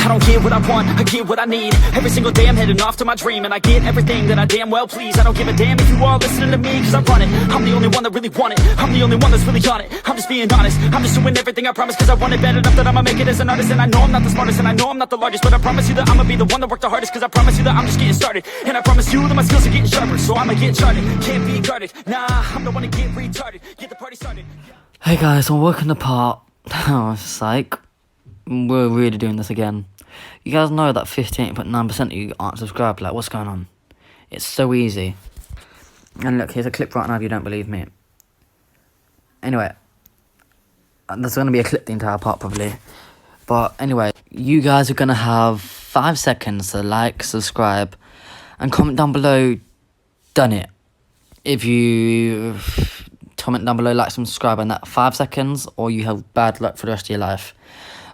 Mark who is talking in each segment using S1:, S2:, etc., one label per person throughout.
S1: don't get what I want, I get what I need. Every single day I'm heading off to my dream, and I get everything that I damn well please. I don't give a damn if you all listening to me, cause I run it. I'm the only one that really want it, I'm the only one that's really on it. I'm just being honest, I'm just doing everything I promise, cause I want it bad enough that I'ma make it as an artist. And I know I'm not the smartest, and I know I'm not the largest, but I promise you that I'ma be the one that worked the hardest. Cause I promise you that I'm just getting started, and I promise you that my skills are getting sharper. So I'ma get charted, can't be guarded. Nah, I'm the one to get retarded, get the party started.
S2: Hey guys, I'm working the part. Oh, it's like, we're really doing this again. You guys know that 58.9% of you aren't subscribed. Like, what's going on? It's so easy. And look, here's a clip right now if you don't believe me. Anyway, there's going to be a clip the entire part probably. But anyway, you guys are going to have 5 seconds to like, subscribe, and comment down below, done it. If you comment down below, like, subscribe in that 5 seconds, or you have bad luck for the rest of your life.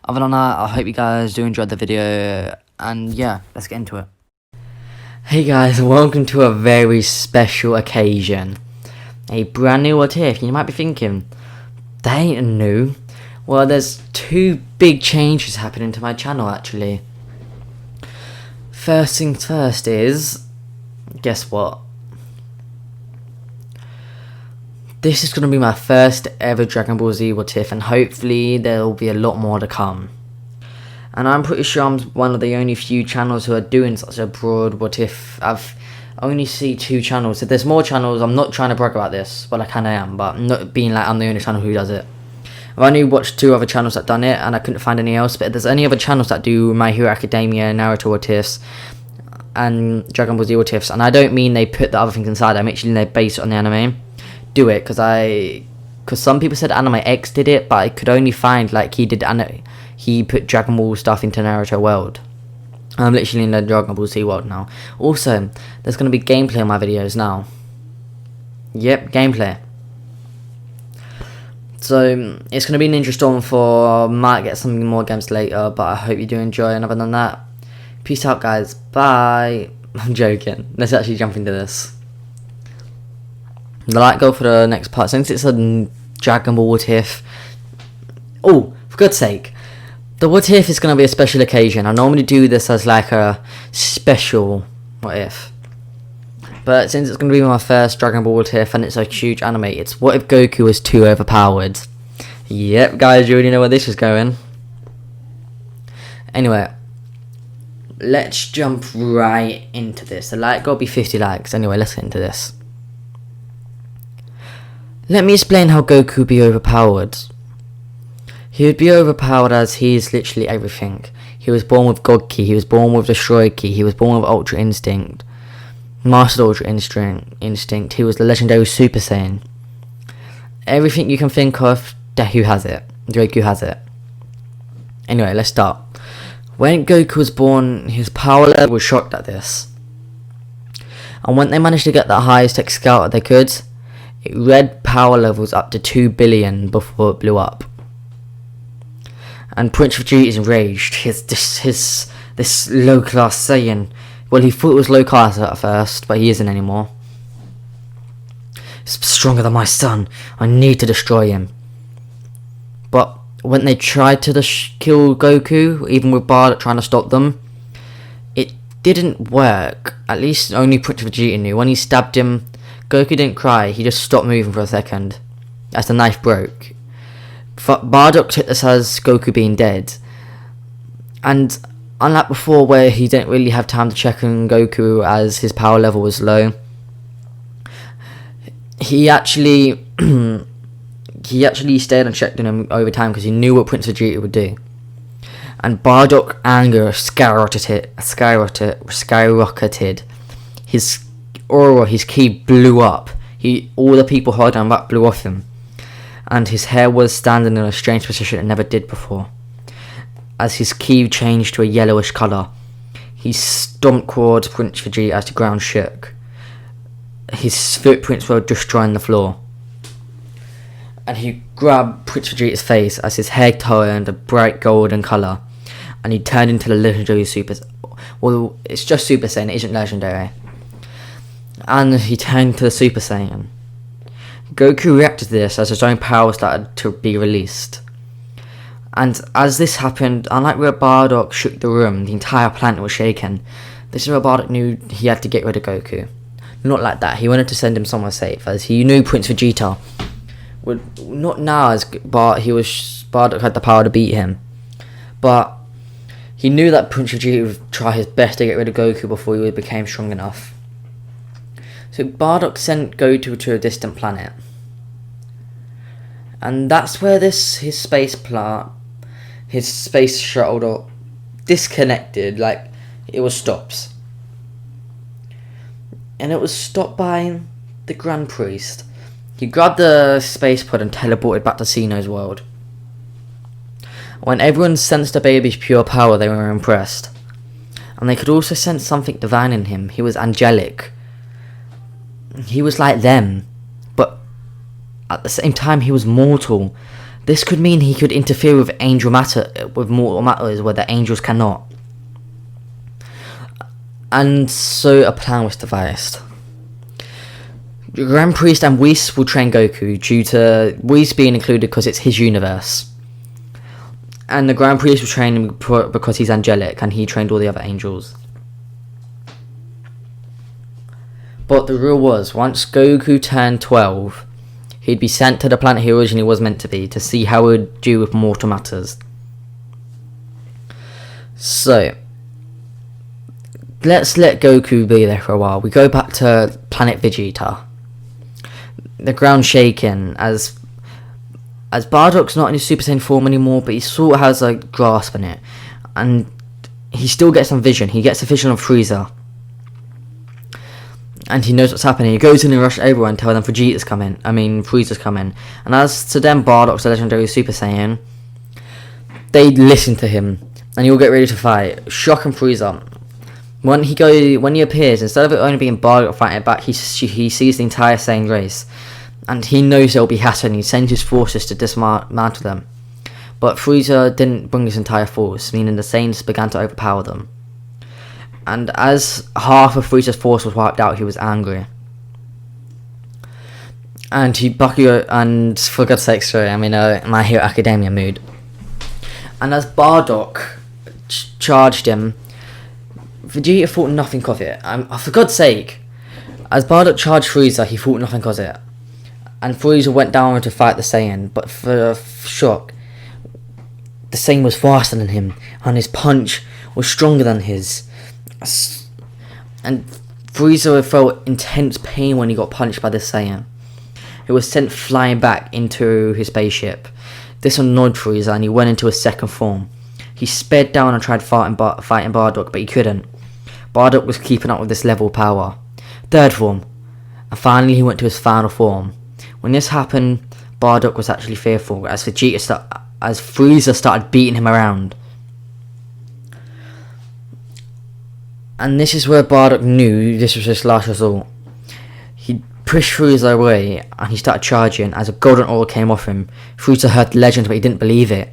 S2: Other than that, I hope you guys do enjoy the video, and yeah, let's get into it. Hey guys, welcome to a very special occasion. A brand new Whatif. You might be thinking, that ain't new. Well, there's 2 big changes happening to my channel actually. First things first is, guess what? This is going to be my first ever Dragon Ball Z Whatif, and hopefully there will be a lot more to come. And I'm pretty sure I'm one of the only few channels who are doing such a broad Whatif. I've only see 2 channels. If there's more channels, I'm not trying to brag about this. Well, I kind of am, but I'm not being like I'm the only channel who does it. I've only watched 2 other channels that done it, and I couldn't find any else. But if there's any other channels that do My Hero Academia, Naruto Whatifs, and Dragon Ball Z Whatifs, and I don't mean they put the other things inside, I actually they base it on the anime. Do it, because some people said Anime X did it, but I could only find like he put Dragon Ball stuff into Naruto world. I'm literally in the Dragon Ball Z world now. Also, there's going to be gameplay on my videos now. Yep, gameplay. So it's going to be an interesting one for, might get some more games later, but I hope you do enjoy. And other than that, peace out guys, bye. I'm joking, let's actually jump into this. The like go for the next part, since it's a Dragon Ball Whatif. Oh, for God's sake, the Whatif is going to be a special occasion. I normally do this as like a special Whatif, but since it's going to be my first Dragon Ball Whatif and it's a huge anime, it's what if Goku was too overpowered. Yep guys, you already know where this is going. Anyway, let's jump right into this. The like gotta be 50 likes. Anyway, let's get into this. Let me explain how Goku would be overpowered. He would be overpowered as he is literally everything. He was born with God Ki, he was born with Destroy Ki, he was born with Ultra Instinct, Mastered Ultra Instinct, he was the legendary Super Saiyan. Everything you can think of, Goku has it. Anyway, let's start. When Goku was born, his power level was shocked at this. And when they managed to get the highest tech scout they could, it read power levels up to 2 billion before it blew up. And Prince Vegeta is enraged. This low class Saiyan. Well, he thought it was low class at first, but he isn't anymore. He's stronger than my son. I need to destroy him. But when they tried to kill Goku, even with Bardock trying to stop them, it didn't work. At least only Prince Vegeta knew. When he stabbed him, Goku didn't cry, he just stopped moving for a second as the knife broke. Bardock took this as Goku being dead, and unlike before where he didn't really have time to check on Goku as his power level was low, he actually stayed and checked on him over time because he knew what Prince Vegeta would do. And Bardock's anger skyrocketed. His aura, his ki blew up. All the people holding him back blew off him, and his hair was standing in a strange position it never did before. As his ki changed to a yellowish colour, he stomped towards Prince Vegeta as the ground shook. His footprints were destroying the floor, and he grabbed Prince Vegeta's face as his hair turned a bright golden colour, and he turned into the legendary Super. Well, it's just Super Saiyan, it isn't legendary. And he turned to the Super Saiyan. Goku reacted to this as his own power started to be released. And as this happened, unlike where Bardock shook the room, the entire planet was shaken. This is where Bardock knew he had to get rid of Goku. Not like that, he wanted to send him somewhere safe, as he knew Prince Vegeta would, not now as Bardock had the power to beat him, but he knew that Prince Vegeta would try his best to get rid of Goku before he became strong enough. So Bardock sent Goku to a distant planet. And that's where his space shuttle disconnected, like it was stopped. And it was stopped by the Grand Priest. He grabbed the space pod and teleported back to Xeno's world. When everyone sensed the baby's pure power, they were impressed. And they could also sense something divine in him. He was angelic. He was like them, but at the same time he was mortal. This could mean he could interfere with mortal matters where the angels cannot. And so a plan was devised. The Grand Priest and Whis will train Goku, due to Whis being included because it's his universe. And the Grand Priest will train him because he's angelic, and he trained all the other angels. But the rule was, once Goku turned 12, he'd be sent to the planet he originally was meant to be, to see how he would do with mortal matters. So, let's let Goku be there for a while. We go back to planet Vegeta. The ground's shaking as Bardock's not in his Super Saiyan form anymore, but he sort of has a grasp on it. And he still gets some vision. He gets a vision of Frieza. And he knows what's happening. He goes in and rushes everyone and tells them Frieza's coming. And as to them, Bardock's a legendary Super Saiyan, they listen to him. And he'll get ready to fight. Shock and Frieza. When he appears, instead of it only being Bardock fighting back, he sees the entire Saiyan race. And he knows it'll be Hassan. He sends his forces to dismantle them. But Frieza didn't bring his entire force, meaning the Saiyans began to overpower them. And as half of Frieza's force was wiped out, he was angry. And for God's sake, sorry, I'm in a My Hero Academia mood. And as Bardock charged him, Vegeta thought nothing of it. For God's sake, as Bardock charged Frieza, he thought nothing of it. And Frieza went down to fight the Saiyan, but for shock, the Saiyan was faster than him, and his punch was stronger than his. And Frieza felt intense pain when he got punched by the Saiyan. He was sent flying back into his spaceship. This annoyed Frieza, and he went into his second form. He sped down and tried fighting Bardock, but he couldn't. Bardock was keeping up with this level of power. Third form. And finally he went to his final form. When this happened, Bardock was actually fearful, as Frieza started beating him around. And this is where Bardock knew this was his last resort. He pushed Frieza away, and he started charging as a golden aura came off him. Frieza heard the legend, but he didn't believe it.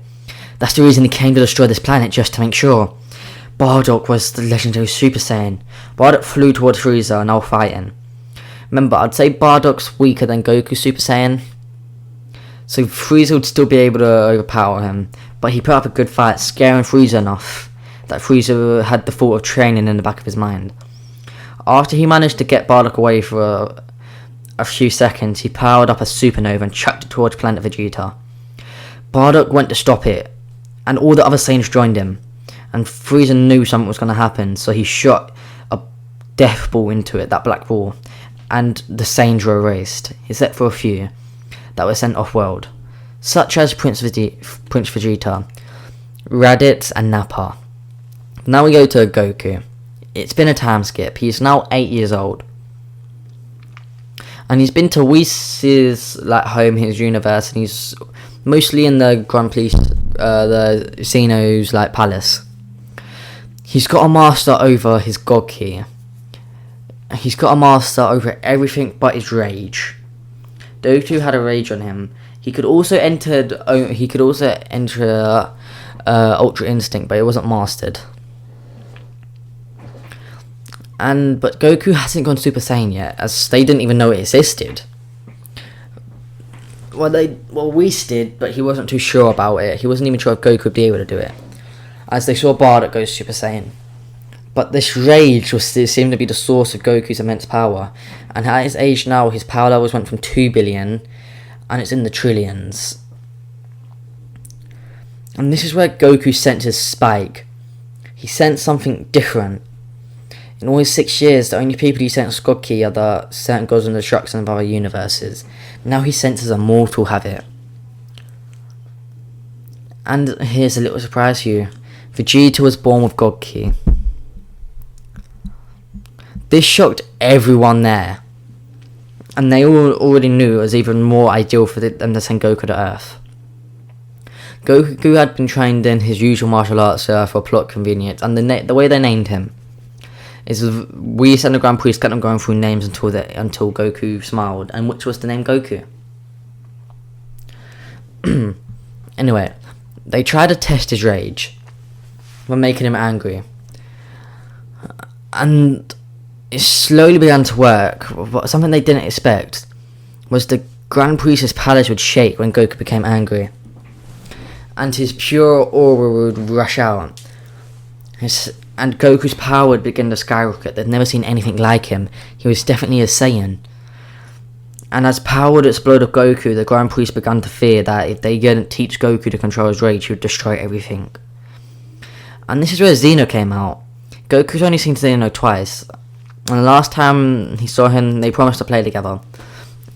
S2: That's the reason he came to destroy this planet, just to make sure. Bardock was the legendary Super Saiyan. Bardock flew towards Frieza and now fighting. Remember, I'd say Bardock's weaker than Goku Super Saiyan, so Frieza would still be able to overpower him, but he put up a good fight, scaring Frieza enough that Frieza had the thought of training in the back of his mind. After he managed to get Bardock away for a few seconds, he powered up a supernova and chucked it towards planet Vegeta. Bardock went to stop it, and all the other Saiyans joined him, and Frieza knew something was going to happen, so he shot a death ball into it, that black ball, and the Saiyans were erased, except for a few that were sent off-world, such as Prince Vegeta, Raditz, and Nappa. Now we go to Goku. It's been a time skip. He's now 8 years old. And he's been to Whis' home, his universe, and he's mostly in the Grand Priest, the Xeno's palace. He's got a master over his God Key. He's got a master over everything but his rage. Goku had a rage on him. He could also enter Ultra Instinct, but it wasn't mastered. But Goku hasn't gone Super Saiyan yet, as they didn't even know it existed. Whis did, but he wasn't too sure about it. He wasn't even sure if Goku would be able to do it, as they saw Bardock go Super Saiyan. But this rage seemed to be the source of Goku's immense power, and at his age now, his power levels went from 2 billion, and it's in the trillions. And this is where Goku sensed his spike. He sensed something different. In all his 6 years, the only people he sensed God Ki are the certain gods and destruction of other universes. Now he senses a mortal habit. And here's a little surprise for you. Vegeta was born with God Ki. This shocked everyone there. And they all already knew it was even more ideal for them to send Goku to Earth. Goku had been trained in his usual martial arts for plot convenience, and the way they named him is we and the Grand Priest kept them going through names until Goku smiled, and which was the name Goku. Anyway, they tried to test his rage by making him angry, and it slowly began to work. But something they didn't expect was the Grand Priest's palace would shake when Goku became angry, and his pure aura would rush out. And Goku's power would begin to skyrocket. They'd never seen anything like him. He was definitely a Saiyan. And as power would explode of Goku, the Grand Priest began to fear that if they didn't teach Goku to control his rage, he would destroy everything. And this is where Xeno came out. Goku's only seen Xeno twice, and the last time he saw him, they promised to play together.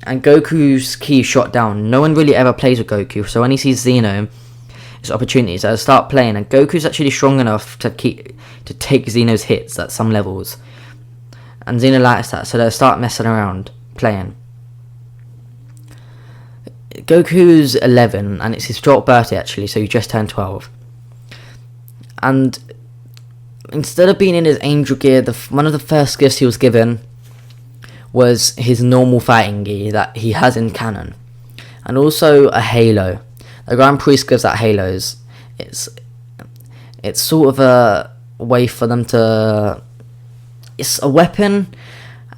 S2: And Goku's ki shot down. No one really ever plays with Goku, so when he sees Xeno, it's opportunities to start playing. And Goku's actually strong enough to take Xeno's hits at some levels, and Xeno likes that, so they'll start messing around, playing. Goku's 11, and it's his 12th birthday actually, so he just turned 12. And instead of being in his angel gear, one of the first gifts he was given was his normal fighting gear that he has in canon, and also a halo. The Grand Priest gives out halos. It's sort of a way for them to... It's a weapon,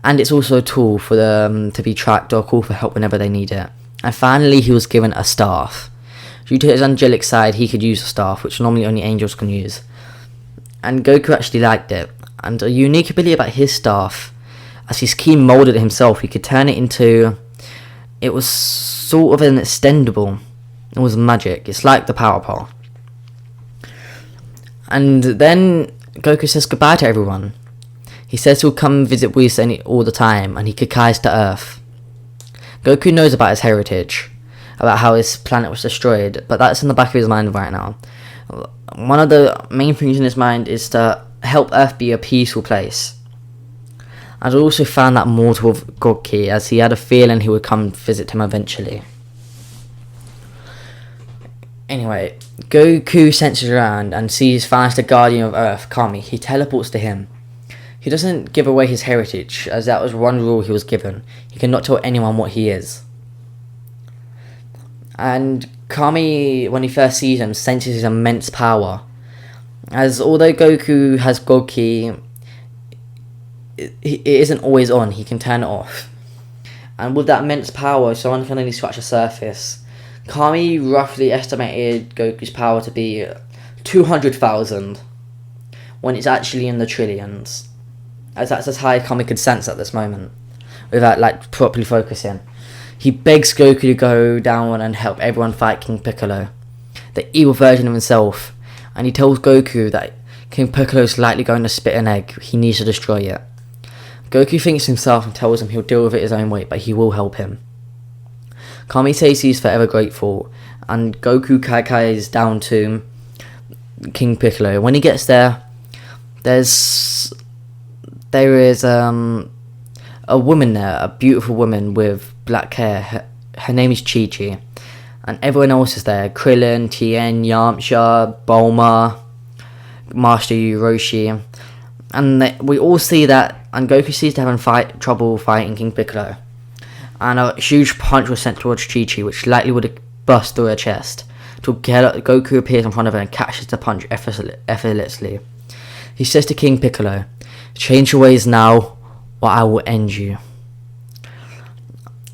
S2: and it's also a tool for them to be tracked or call for help whenever they need it. And finally, he was given a staff. Due to his angelic side, he could use a staff, which normally only angels can use. And Goku actually liked it. And a unique ability about his staff, as his ki molded it himself, he could turn it into... It was sort of an extendable. It was magic. It's like the Power Pole. And then Goku says goodbye to everyone. He says he'll come visit Whis all the time, and he Kakai's to Earth. Goku knows about his heritage, about how his planet was destroyed, but that's in the back of his mind right now. One of the main things in his mind is to help Earth be a peaceful place. I'd also found that mortal of God Ki, as he had a feeling he would come visit him eventually. Anyway, Goku senses around and sees finds the guardian of Earth, Kami. He teleports to him. He doesn't give away his heritage, as that was one rule he was given. He cannot tell anyone what he is. And Kami, when he first sees him, senses his immense power. As although Goku has God Ki, it isn't always on. He can turn it off. And with that immense power, someone can only scratch the surface. Kami roughly estimated Goku's power to be 200,000, when it's actually in the trillions. As that's as high Kami could sense at this moment, without properly focusing. He begs Goku to go down and help everyone fight King Piccolo, the evil version of himself, and he tells Goku that King Piccolo is likely going to spit an egg. He needs to destroy it. Goku thinks himself and tells him he'll deal with it his own way, but he will help him. Kami says he's forever grateful, and Goku Kaikai's down to King Piccolo. When he gets there, there is a woman there, a beautiful woman with black hair. Her name is Chi-Chi, and everyone else is there. Krillin, Tien, Yamcha, Bulma, Master Roshi, and we all see that, and Goku sees to having trouble fighting King Piccolo. And a huge punch was sent towards Chi-Chi, which likely would have burst through her chest. Goku appears in front of her and catches the punch effortlessly. He says to King Piccolo, "Change your ways now, or I will end you."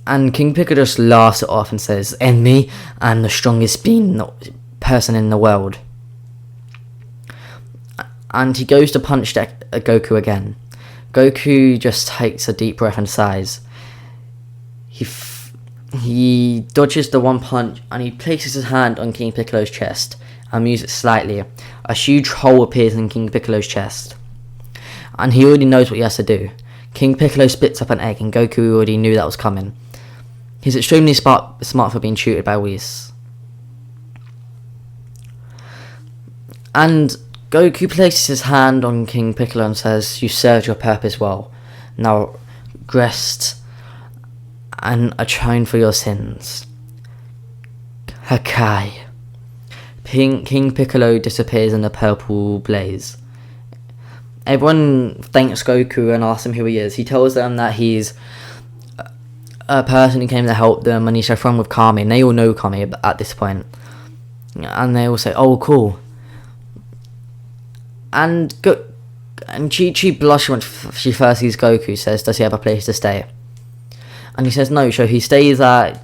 S2: And King Piccolo just laughs it off and says, "And me, I'm the strongest person in the world." And he goes to punch Goku again. Goku just takes a deep breath and sighs. He dodges the one punch and he places his hand on King Piccolo's chest and moves it slightly. A huge hole appears in King Piccolo's chest. And he already knows what he has to do. King Piccolo splits up an egg and Goku already knew that was coming. He's extremely smart for being tutored by Whis. And Goku places his hand on King Piccolo and says, "You served your purpose well. Now rest and atone for your sins." Hakai. King Piccolo disappears in the purple blaze. Everyone thanks Goku and asks him who he is. He tells them that he's a person who came to help them and he's a friend with Kami, and they all know Kami at this point. And they all say, "Oh, cool." And Chi-Chi blushes when she first sees Goku, says, "Does he have a place to stay?" And he says no, so he stays at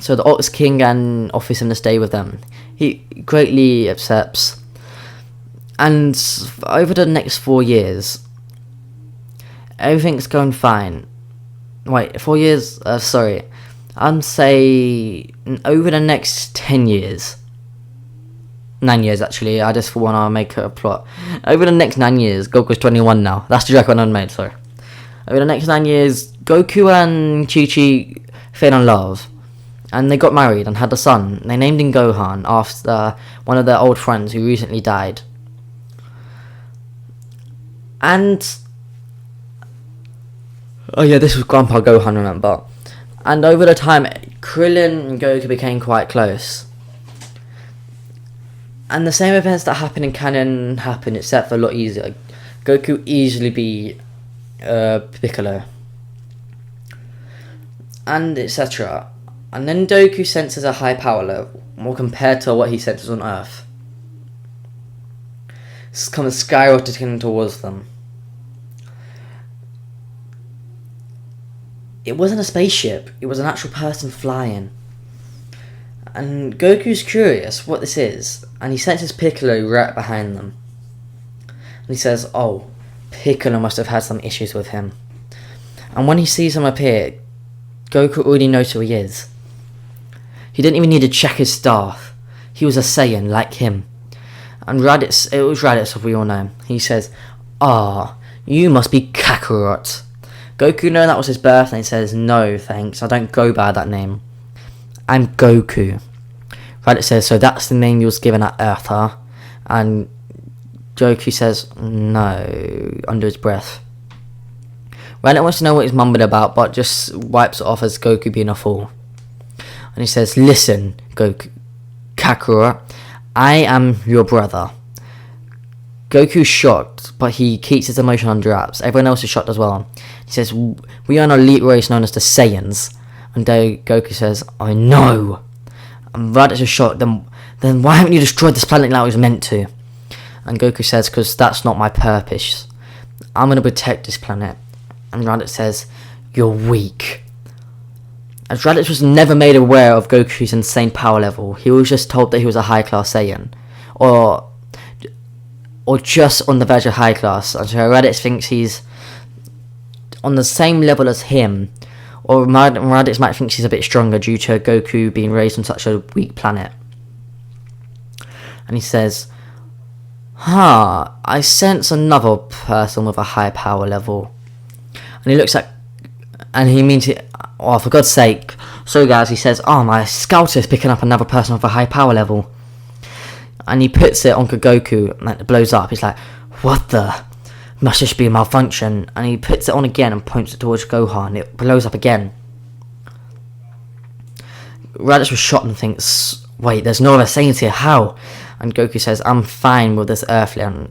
S2: the Ox King and offers him to stay with them. He greatly accepts. And over the next 4 years, everything's going fine. Wait, 4 years? Sorry. Say over the next 10 years. 9 years, actually. I just want to make a plot. Over the next 9 years, Goku's 21 now. That's the joke I made, sorry. Over the next 9 years, Goku and Chi-Chi fell in love. And they got married and had a son. They named him Gohan after one of their old friends who recently died. And oh yeah, this was Grandpa Gohan, remember. And over the time, Krillin and Goku became quite close. And the same events that happen in canon happen, except for a lot easier. Goku easily beat Piccolo. And etc. And then Goku senses a high power level, more compared to what he senses on Earth. It's kind of skyrocketing towards them. It wasn't a spaceship, it was an actual person flying. And Goku's curious what this is, and he senses Piccolo right behind them. And he says, "Oh, Piccolo must have had some issues with him." And when he sees him appear, Goku already knows who he is. He didn't even need to check his staff. He was a Saiyan like him. And it was Raditz, if we all know. He says, "Ah, you must be Kakarot." Goku knowing that was his birthday says, "No, thanks, I don't go by that name. I'm Goku." Raditz says, "So that's the name you was given at Earth, huh?" And Goku says, "No," under his breath. Raditz wants to know what he's mumbled about, but just wipes it off as Goku being a fool. And he says, "Listen, Goku, Kakarot, I am your brother." Goku's shocked, but he keeps his emotion under wraps. Everyone else is shocked as well. He says, "We are an elite race known as the Saiyans." And Goku says, "I know." And Raditz is shocked. Then why haven't you destroyed this planet like it was meant to? And Goku says, "Because that's not my purpose. I'm going to protect this planet." And Raditz says, "You're weak." As Raditz was never made aware of Goku's insane power level, he was just told that he was a high-class Saiyan. Or just on the verge of high class. And so Raditz thinks he's on the same level as him. Or Raditz might think he's a bit stronger due to Goku being raised on such a weak planet. And he says, I sense another person with a high power level." And he looks at, and he means it, "Oh, for God's sake." So guys, he says, "Oh, my scouter is picking up another person with a high power level." And he puts it on Goku and it blows up. He's like, "What the? Must just be a malfunction." And he puts it on again and points it towards Gohan. It blows up again. Raditz was shocked and thinks, "Wait, there's no other Saiyans here, how?" And Goku says, "I'm fine with this Earthling."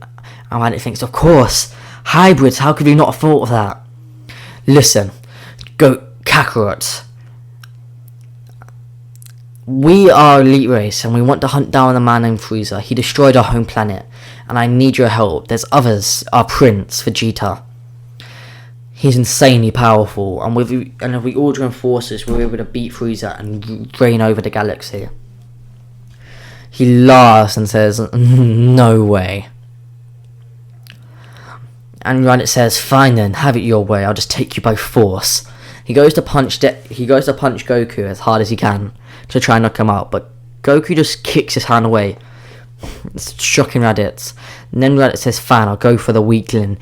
S2: And Raditz thinks, "Of course, hybrids, how could we not have thought of that?" "Listen, Kakarot. We are elite race and we want to hunt down a man named Frieza. He destroyed our home planet and I need your help. There's others, our prince, Vegeta. he's insanely powerful, and if we all join forces, we're able to beat Frieza and reign over the galaxy. He laughs and says, "No way." And Raditz says, "Fine then, have it your way. I'll just take you by force." He goes to punch Goku as hard as he can to try and knock him out, but Goku just kicks his hand away, shocking Raditz. And then Raditz says, "Fine, I'll go for the weakling."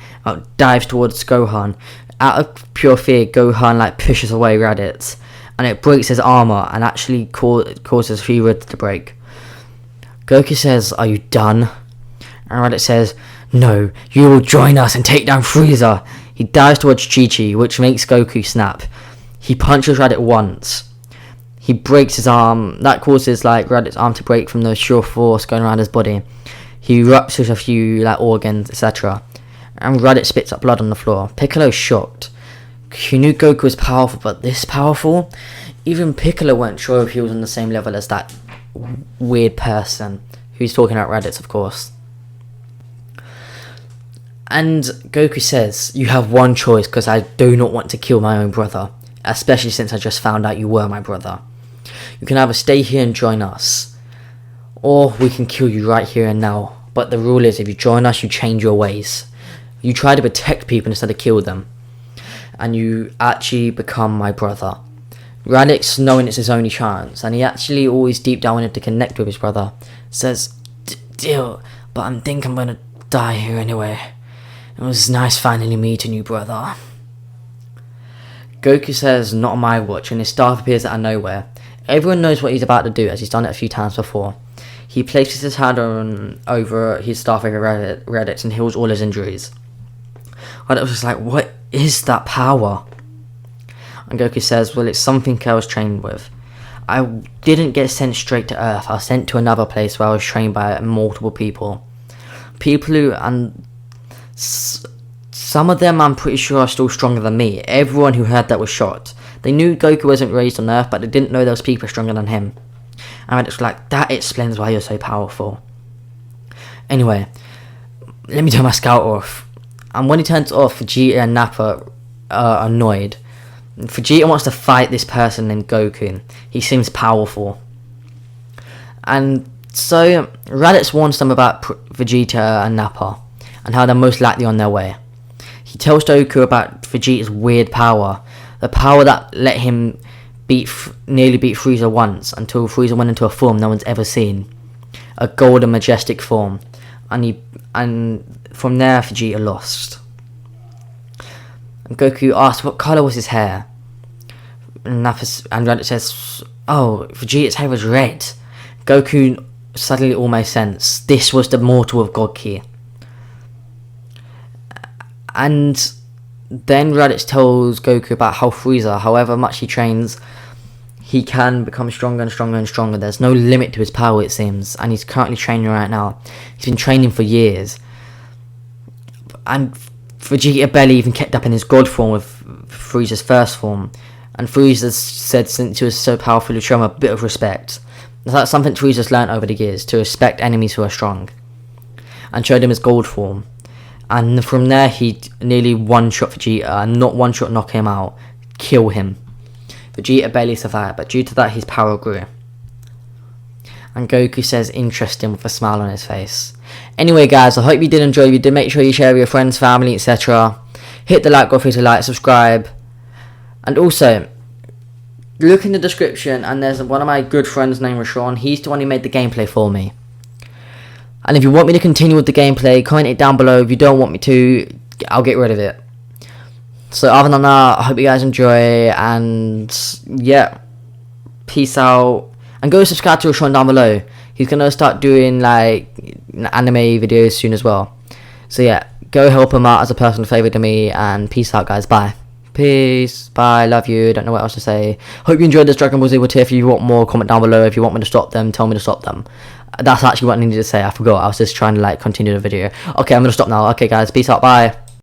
S2: Dives towards Gohan. Out of pure fear, Gohan pushes away Raditz, and it breaks his armor and actually causes a few ribs to break. Goku says, "Are you done?" And Raditz says, "No, you will join us and take down Frieza." He dives towards Chi-Chi, which makes Goku snap. He punches Raditz once. He breaks his arm. That causes Raditz's arm to break from the sheer force going around his body. He ruptures a few organs, etc. And Raditz spits up blood on the floor. Piccolo's shocked. He knew Goku was powerful, but this powerful? Even Piccolo weren't sure if he was on the same level as that weird person. Who's talking about Raditz, of course. And Goku says, "You have one choice, because I do not want to kill my own brother. Especially since I just found out you were my brother. You can either stay here and join us, or we can kill you right here and now. But the rule is, if you join us, you change your ways. You try to protect people instead of kill them. And you actually become my brother." Raditz, knowing it's his only chance, and he actually always deep down wanted to connect with his brother, says, "Deal, but I think I'm gonna die here anyway. It was nice finally meeting you, brother." Goku says, "Not on my watch," and his staff appears out of nowhere. Everyone knows what he's about to do, as he's done it a few times before. He places his hand over his staff over Raditz and heals all his injuries. Raditz was just like, "What is that power?" And Goku says, "Well, it's something I was trained with. I didn't get sent straight to Earth. I was sent to another place where I was trained by multiple people. People who, and some of them I'm pretty sure are still stronger than me. Everyone who heard that was shocked. They knew Goku wasn't raised on Earth, but they didn't know there was people stronger than him." And it's like, that explains why you're so powerful. Anyway, let me turn my scout off. And when he turns it off, Vegeta and Nappa are annoyed. Vegeta wants to fight this person named Goku. He seems powerful. And so Raditz warns them about Vegeta and Nappa and how they're most likely on their way. He tells Goku about Vegeta's weird power, the power that let him nearly beat Frieza once, until Frieza went into a form no one's ever seen, a golden majestic form, and from there Vegeta lost. And Goku asks what colour was his hair, and Raditz says, "Oh, Vegeta's hair was red." Goku suddenly all makes sense. This was the mortal of God Ki. And then Raditz tells Goku about how Frieza, however much he trains, he can become stronger and stronger and stronger. There's no limit to his power, it seems, and he's currently training right now. He's been training for years. And Vegeta barely even kept up in his God form with Frieza's first form. And Frieza said since he was so powerful, to show him a bit of respect. That's something Frieza's learnt over the years, to respect enemies who are strong. And showed him his gold form. And from there, he nearly one-shot Vegeta, and not one-shot knock him out, kill him. Vegeta barely survived, but due to that, his power grew. And Goku says, "Interesting," with a smile on his face. Anyway, guys, I hope you did enjoy. If you did, make sure you share with your friends, family, etc. Hit the like button to like, subscribe. And also, look in the description, and there's one of my good friends named Rashawn. He's the one who made the gameplay for me. And if you want me to continue with the gameplay, comment it down below. If you don't want me to, I'll get rid of it. So other than that, I hope you guys enjoy, and yeah, peace out. And go subscribe to Rashawn down below. He's going to start doing anime videos soon as well. So yeah, go help him out as a personal favour to me, and peace out, guys. Bye. Peace. Bye. Love you. Don't know what else to say. Hope you enjoyed this Dragon Ball Z Whatif. If you want more, comment down below. If you want me to stop them, tell me to stop them. That's actually what I needed to say. I forgot. I was just trying to continue the video. Okay, I'm going to stop now. Okay, guys. Peace out. Bye.